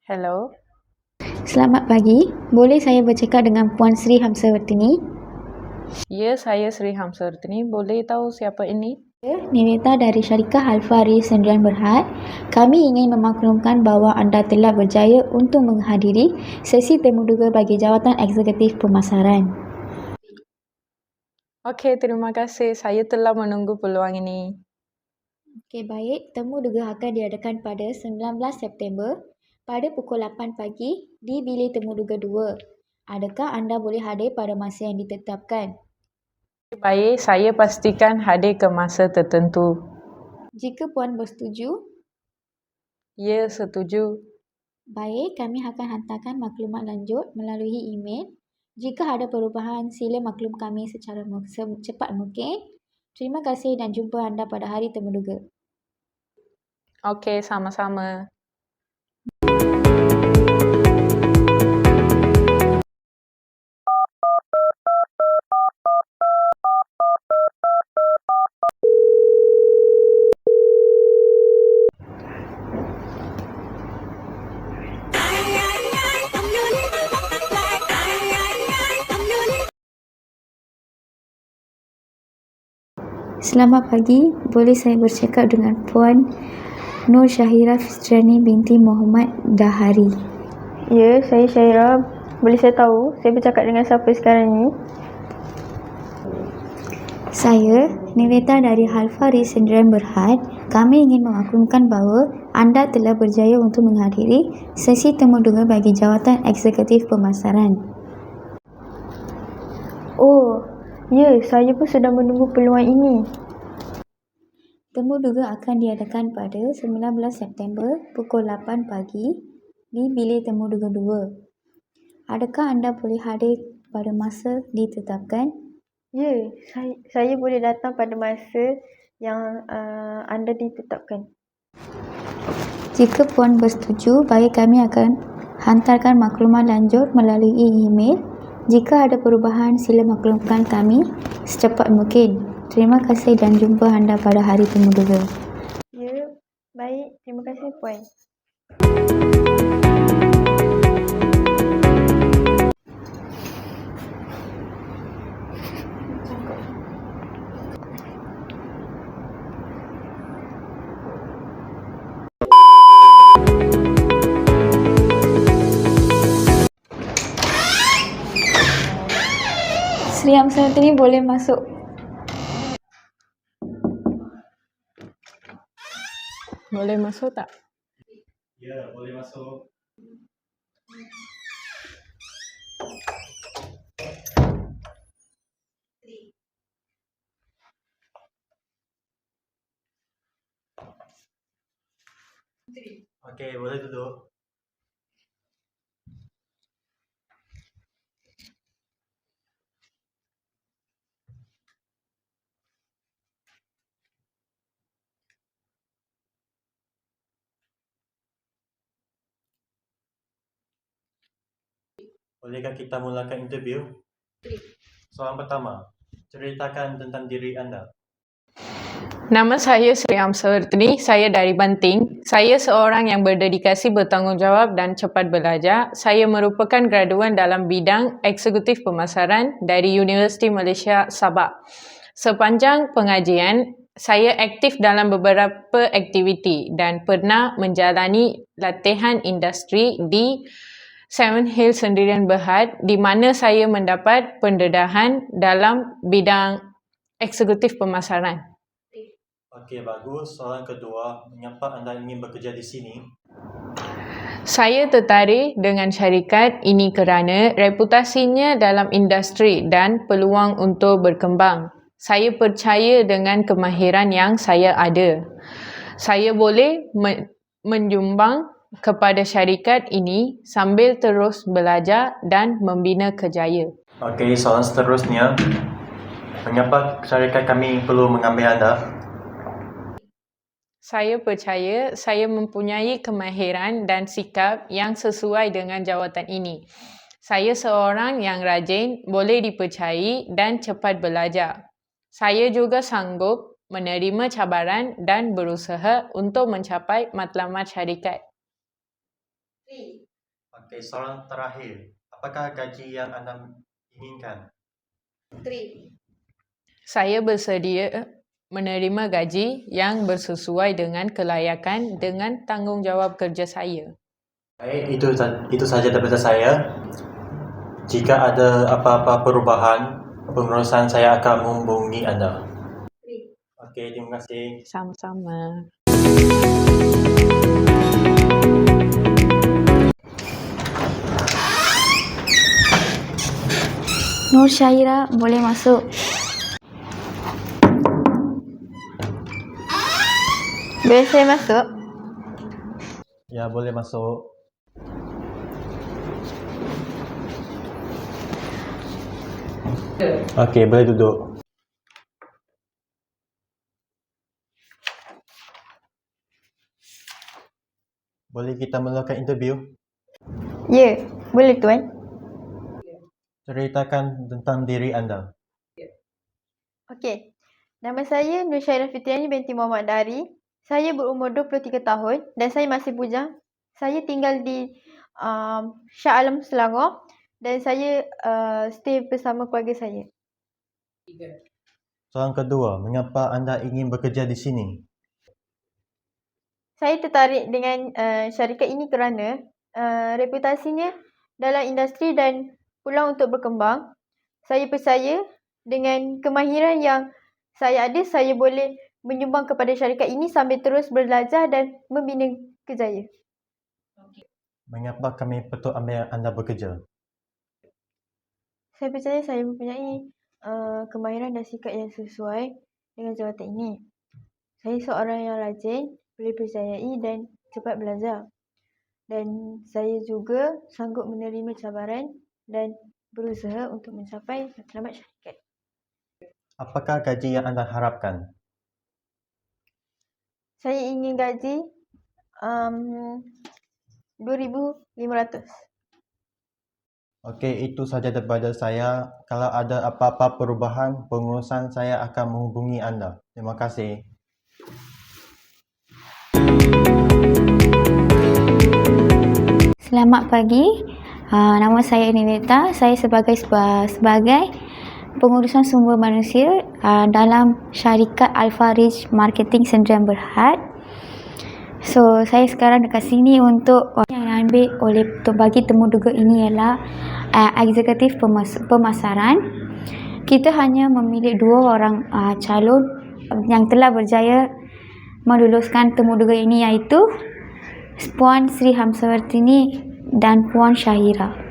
Hello. Selamat pagi. Boleh saya bercakap dengan Puan Sri Hamsawartini? Ya, saya Sri Hamsawartini. Boleh tahu siapa ini? Niweta dari syarikat Halfari Sendirian Berhad. Kami ingin memaklumkan bahawa anda telah berjaya untuk menghadiri sesi temuduga bagi jawatan eksekutif pemasaran. Okey, terima kasih. Saya telah menunggu peluang ini. Okey, baik. Temuduga akan diadakan pada 19 September pada pukul 8 pagi di bilik temuduga 2. Adakah anda boleh hadir pada masa yang ditetapkan? Baik, saya pastikan hadir ke masa tertentu. Jika Puan bersetuju, Ya, setuju. baik, kami akan hantarkan maklumat lanjut melalui email. Jika ada perubahan, sila maklum kami secara secepat mungkin. Terima kasih dan jumpa anda pada hari temuduga. Okey, sama-sama. Selamat pagi, boleh saya bercakap dengan Puan Nur Syahira Fistriani binti Muhammad Dahari? Ya, saya Syaira. Boleh saya tahu saya bercakap dengan siapa sekarang ni? Saya, Niweta dari Halfari Sendirian Berhad. Kami ingin memaklumkan bahawa anda telah berjaya untuk menghadiri sesi temuduga bagi jawatan eksekutif pemasaran. Oh, ya, saya pun sedang menunggu peluang ini. Temuduga akan diadakan pada 19 September pukul 8 pagi di bilik temuduga 2. Adakah anda boleh hadir pada masa ditetapkan? Ya, saya boleh datang pada masa yang anda ditetapkan. Jika Puan bersetuju, baik, kami akan hantarkan maklumat lanjut melalui email. Jika ada perubahan, sila maklumkan kami secepat mungkin. Terima kasih dan jumpa anda pada hari temuduga. Ya, baik. Terima kasih, Puan. Sri Hamsawartini boleh masuk. Boleh masuk tak? Ya, boleh masuk. Okey, boleh duduk. Bolehkah kita mulakan interview? Soalan pertama, ceritakan tentang diri anda. Nama saya Sri Hamsawartini. Saya dari Banting. Saya seorang yang berdedikasi, bertanggungjawab dan cepat belajar. Saya merupakan graduan dalam bidang eksekutif pemasaran dari Universiti Malaysia Sabah. Sepanjang pengajian, saya aktif dalam beberapa aktiviti dan pernah menjalani latihan industri di Seven Hills Sendirian Berhad di mana saya mendapat pendedahan dalam bidang eksekutif pemasaran. Okey, bagus. Soalan kedua, mengapa anda ingin bekerja di sini? Saya tertarik dengan syarikat ini kerana reputasinya dalam industri dan peluang untuk berkembang. Saya percaya dengan kemahiran yang saya ada. Saya boleh menyumbang kepada syarikat ini sambil terus belajar dan membina kerjaya. Okey, soalan seterusnya, mengapa syarikat kami perlu mengambil anda? Saya percaya saya mempunyai kemahiran dan sikap yang sesuai dengan jawatan ini. Saya seorang yang rajin, boleh dipercayai dan cepat belajar. Saya juga sanggup menerima cabaran dan berusaha untuk mencapai matlamat syarikat. Okey, soalan terakhir. Apakah gaji yang anda inginkan? Saya bersedia menerima gaji yang bersesuai dengan kelayakan dengan tanggungjawab kerja saya. Baik, itu saja daripada saya. Jika ada apa-apa perubahan, pengurusan saya akan menghubungi anda. Okey, terima kasih. Sama-sama. Nur Syahira boleh masuk. Boleh saya masuk? Ya, boleh masuk. Okey, boleh duduk. Boleh kita mulakan interview? Ya, boleh tuan. Ceritakan tentang diri anda. Okey. Nama saya Nur Syahira Fitriani binti Muhammad Dari. Saya berumur 23 tahun dan saya masih bujang. Saya tinggal di Shah Alam, Selangor dan saya stay bersama keluarga saya. Soalan kedua, mengapa anda ingin bekerja di sini? Saya tertarik dengan syarikat ini kerana reputasinya dalam industri dan peluang untuk berkembang. Saya percaya dengan kemahiran yang saya ada, saya boleh menyumbang kepada syarikat ini sambil terus belajar dan membina kerjaya. Mengapa kami patut ambil anda bekerja? Saya percaya saya mempunyai kemahiran dan sikap yang sesuai dengan jawatan ini. Saya seorang yang rajin, boleh dipercayai dan cepat belajar. Dan saya juga sanggup menerima cabaran dan berusaha untuk mencapai matlamat syarikat. Apakah gaji yang anda harapkan? Saya ingin gaji 2,500. Okey, itu saja daripada saya. Kalau ada apa-apa perubahan, pengurusan saya akan menghubungi anda. Terima kasih. Selamat pagi. Nama saya Niveta. Saya sebagai pengurusan sumber manusia dalam syarikat Alpha Ridge Marketing Sdn Bhd. So, saya sekarang dekat sini untuk yang diambil oleh bagi temuduga ini ialah eksekutif pemasaran. Kita hanya memilih 2 orang calon yang telah berjaya meluluskan temuduga ini, iaitu Puan Sri Hamsawartini dan Puan Syahira.